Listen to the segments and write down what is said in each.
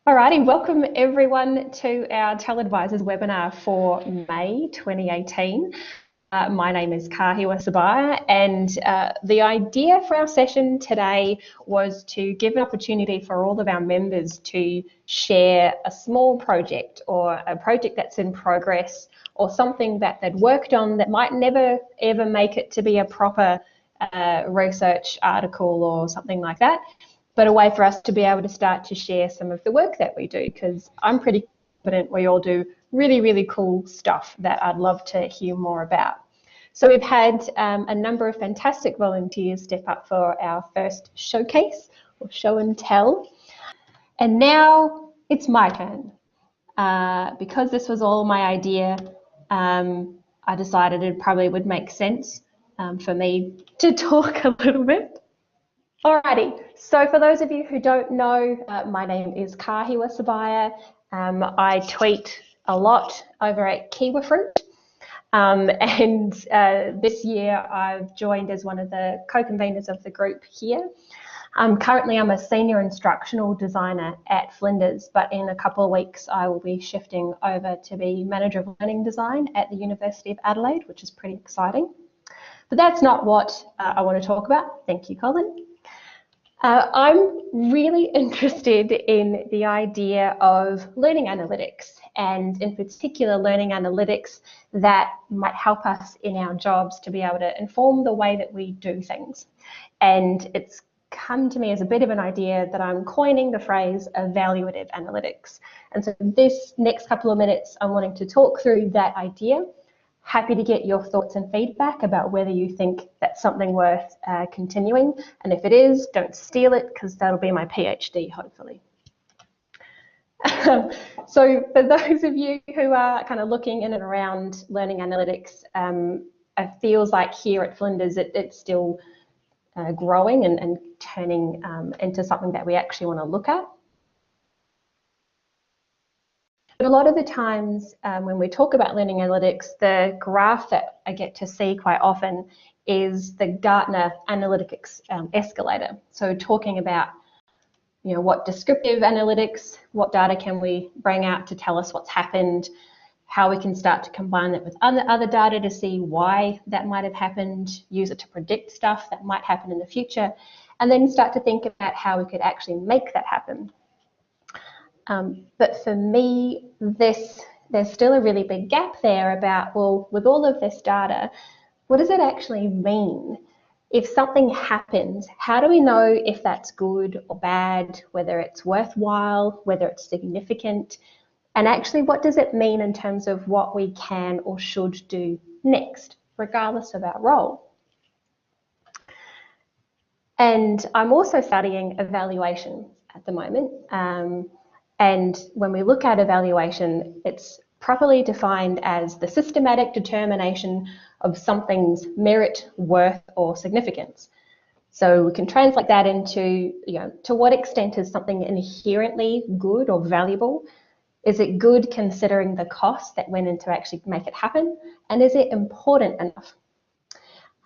Alrighty, welcome everyone to our TELedvisors webinar for May 2018. My name is Kahiwa Sebire, and the idea for our session today was to give an opportunity for all of our members to share a small project or a project that's in progress or something that they'd worked on that might never ever make it to be a proper research article or something like that, but a way for us to be able to start to share some of the work that we do, because I'm pretty confident we all do really, really cool stuff that I'd love to hear more about. So we've had a number of fantastic volunteers step up for our first showcase, or show and tell. And now it's my turn. Because this was all my idea, I decided it probably would make sense for me to talk a little bit. Alrighty, so for those of you who don't know, my name is Kahiwa Sebire. I tweet a lot over at Kiwi Fruit, and this year I've joined as one of the co-conveners of the group here. Currently I'm a Senior Instructional Designer at Flinders, but in a couple of weeks I will be shifting over to be Manager of Learning Design at the University of Adelaide, which is pretty exciting. But that's not what I want to talk about. Thank you, Colin. I'm really interested in the idea of learning analytics, and in particular learning analytics that might help us in our jobs to be able to inform the way that we do things. And it's come to me as a bit of an idea that I'm coining the phrase evaluative analytics. And so this next couple of minutes I'm wanting to talk through that idea. Happy to get your thoughts and feedback about whether you think that's something worth continuing. And if it is, don't steal it, because that'll be my PhD, hopefully. So for those of you who are kind of looking in and around learning analytics, it feels like here at Flinders it's still growing and turning into something that we actually want to look at. But a lot of the times when we talk about learning analytics, the graph that I get to see quite often is the Gartner analytics escalator. So talking about, you know, what descriptive analytics, what data can we bring out to tell us what's happened, how we can start to combine that with other data to see why that might have happened, use it to predict stuff that might happen in the future, and then start to think about how we could actually make that happen. But for me, there's still a really big gap there about, well, with all of this data, what does it actually mean? If something happens, how do we know if that's good or bad, whether it's worthwhile, whether it's significant? And actually, what does it mean in terms of what we can or should do next, regardless of our role? And I'm also studying evaluation at the moment. And when we look at evaluation, it's properly defined as the systematic determination of something's merit, worth, or significance. So we can translate that into, you know, to what extent is something inherently good or valuable? Is it good considering the cost that went into actually make it happen? And is it important enough?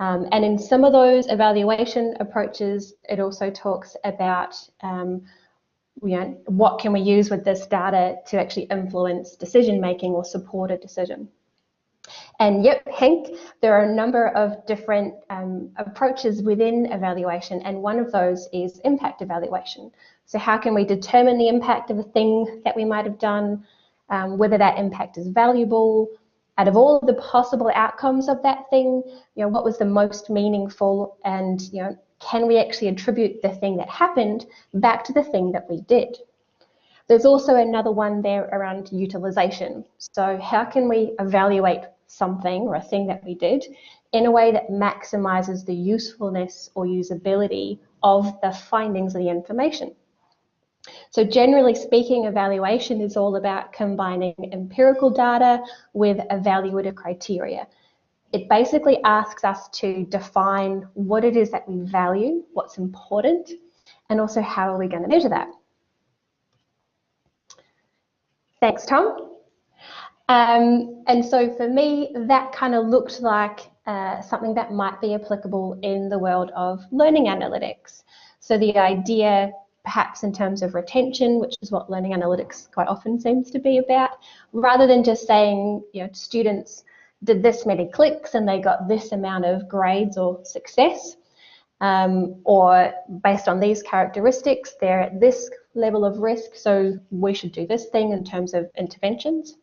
And in some of those evaluation approaches, it also talks about you know, what can we use with this data to actually influence decision making or support a decision. And yep, Hank, there are a number of different approaches within evaluation, and one of those is impact evaluation. So how can we determine the impact of a thing that we might have done, whether that impact is valuable, out of all of the possible outcomes of that thing, you know, what was the most meaningful, and, you know, can we actually attribute the thing that happened back to the thing that we did? There's also another one there around utilization. So how can we evaluate something or a thing that we did in a way that maximizes the usefulness or usability of the findings of the information? So generally speaking, evaluation is all about combining empirical data with evaluative criteria. It basically asks us to define what it is that we value, what's important, and also how are we going to measure that. Thanks, Tom. And so for me, that kind of looked like something that might be applicable in the world of learning analytics. So the idea perhaps in terms of retention, which is what learning analytics quite often seems to be about, rather than just saying, students did this many clicks and they got this amount of grades or success, or based on these characteristics, they're at this level of risk, so we should do this thing in terms of interventions.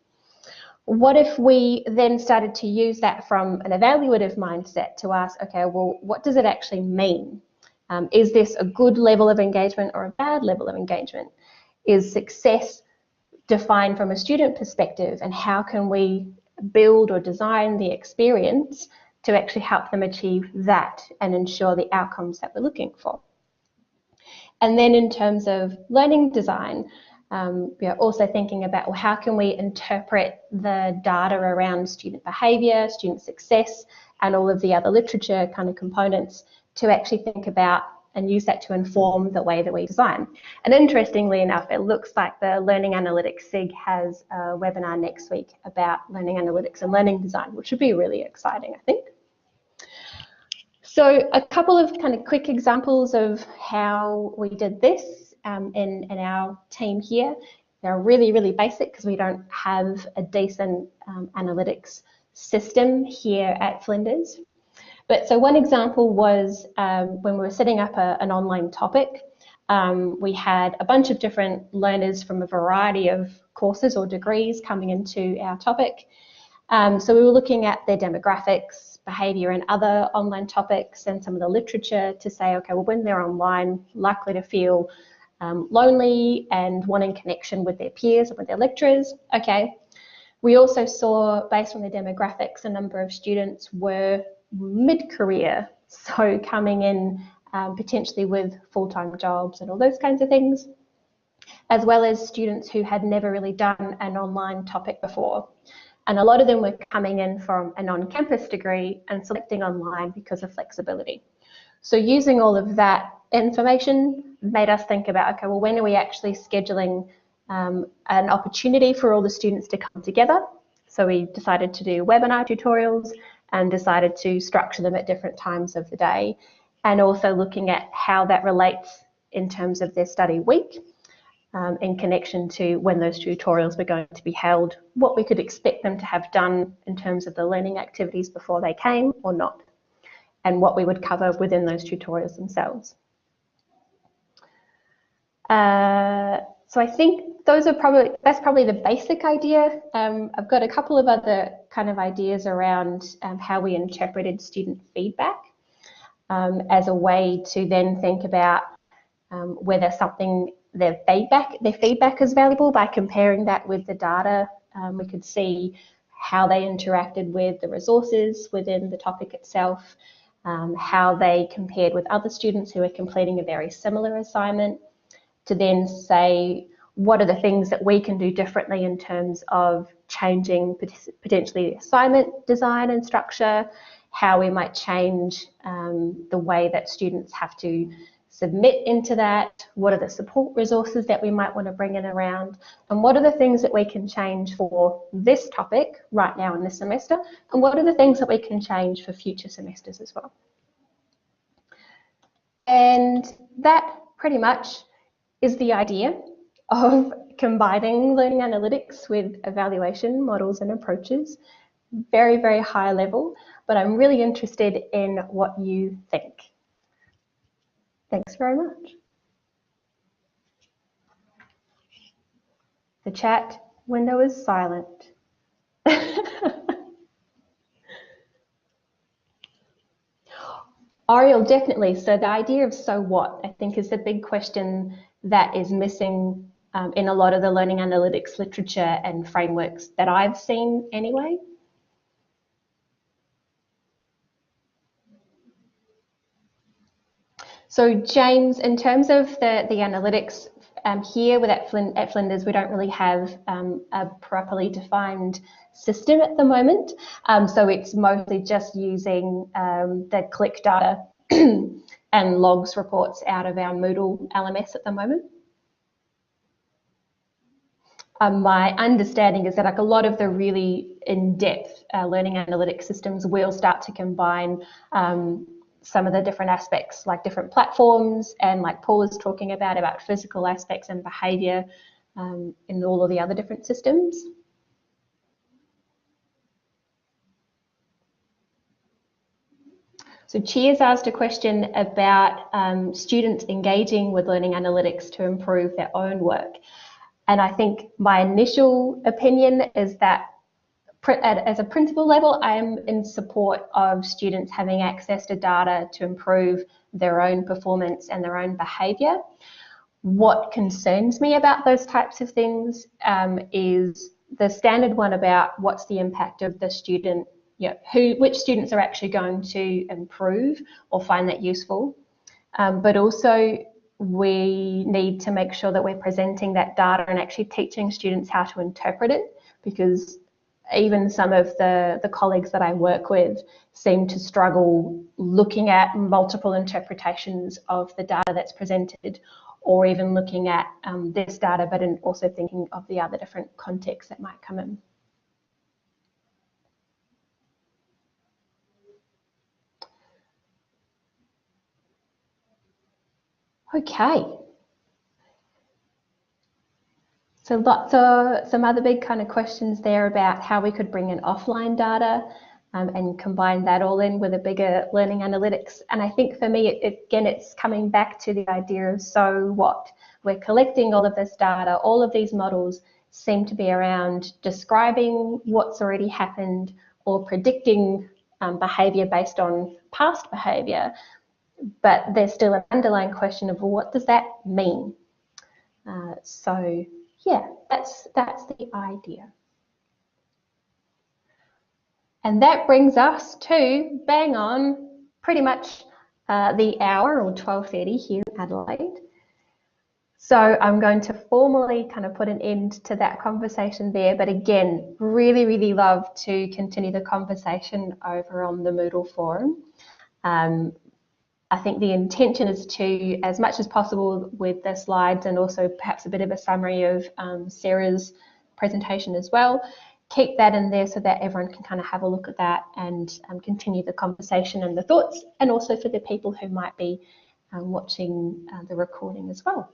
What if we then started to use that from an evaluative mindset to ask, okay, well, what does it actually mean? Is this a good level of engagement or a bad level of engagement? Is success defined from a student perspective, and how can we build or design the experience to actually help them achieve that and ensure the outcomes that we're looking for? And then in terms of learning design, also thinking about, well, how can we interpret the data around student behaviour, student success, and all of the other literature kind of components to actually think about and use that to inform the way that we design. And interestingly enough, it looks like the Learning Analytics SIG has a webinar next week about learning analytics and learning design, which would be really exciting, I think. So a couple of kind of quick examples of how we did this in our team here. They're really, really basic because we don't have a decent analytics system here at Flinders. But so one example was when we were setting up an online topic, we had a bunch of different learners from a variety of courses or degrees coming into our topic. So we were looking at their demographics, behaviour and other online topics and some of the literature to say, okay, well, when they're online, likely to feel lonely and wanting connection with their peers and with their lecturers. Okay. We also saw, based on their demographics, a number of students were mid-career, so coming in potentially with full-time jobs and all those kinds of things, as well as students who had never really done an online topic before. And a lot of them were coming in from a non-campus degree and selecting online because of flexibility. So using all of that information made us think about, okay, well, when are we actually scheduling an opportunity for all the students to come together? So we decided to do webinar tutorials and decided to structure them at different times of the day, and also looking at how that relates in terms of their study week in connection to when those tutorials were going to be held, what we could expect them to have done in terms of the learning activities before they came or not, and what we would cover within those tutorials themselves. So I think that's probably the basic idea. I've got a couple of other kind of ideas around how we interpreted student feedback as a way to then think about whether their feedback is valuable. By comparing that with the data, we could see how they interacted with the resources within the topic itself, how they compared with other students who are completing a very similar assignment, to then say, what are the things that we can do differently in terms of changing potentially assignment design and structure, how we might change the way that students have to submit into that, what are the support resources that we might want to bring in around, and what are the things that we can change for this topic right now in this semester, and what are the things that we can change for future semesters as well. And that pretty much is the idea of combining learning analytics with evaluation models and approaches. Very, very high level, but I'm really interested in what you think. Thanks very much. The chat window is silent. Ariel, definitely. So the idea of so what, I think, is the big question that is missing in a lot of the learning analytics literature and frameworks that I've seen anyway. So James, in terms of the analytics here at Flinders, we don't really have a properly defined system at the moment. So it's mostly just using the click data and logs reports out of our Moodle LMS at the moment. My understanding is that like a lot of the really in-depth learning analytics systems will start to combine some of the different aspects, like different platforms, and like Paul was talking about physical aspects and behaviour in all of the other different systems. So Cheers asked a question about students engaging with learning analytics to improve their own work. And I think my initial opinion is that as a principal level, I am in support of students having access to data to improve their own performance and their own behaviour. What concerns me about those types of things is the standard one about what's the impact of the student, which students are actually going to improve or find that useful. But also we need to make sure that we're presenting that data and actually teaching students how to interpret it, because even some of the colleagues that I work with seem to struggle looking at multiple interpretations of the data that's presented, or even looking at this data, but also thinking of the other different contexts that might come in. Okay. So lots of some other big kind of questions there about how we could bring in offline data and combine that all in with a bigger learning analytics. And I think for me, again, it's coming back to the idea of so what? We're collecting all of this data, all of these models seem to be around describing what's already happened or predicting behaviour based on past behaviour, but there's still an underlying question of, well, what does that mean? So yeah, that's the idea. And that brings us to bang on pretty much the hour, or 12:30 here in Adelaide. So I'm going to formally kind of put an end to that conversation there. But again, really, really love to continue the conversation over on the Moodle forum. I think the intention is to, as much as possible with the slides and also perhaps a bit of a summary of Sarah's presentation as well, keep that in there so that everyone can kind of have a look at that and continue the conversation and the thoughts, and also for the people who might be watching the recording as well.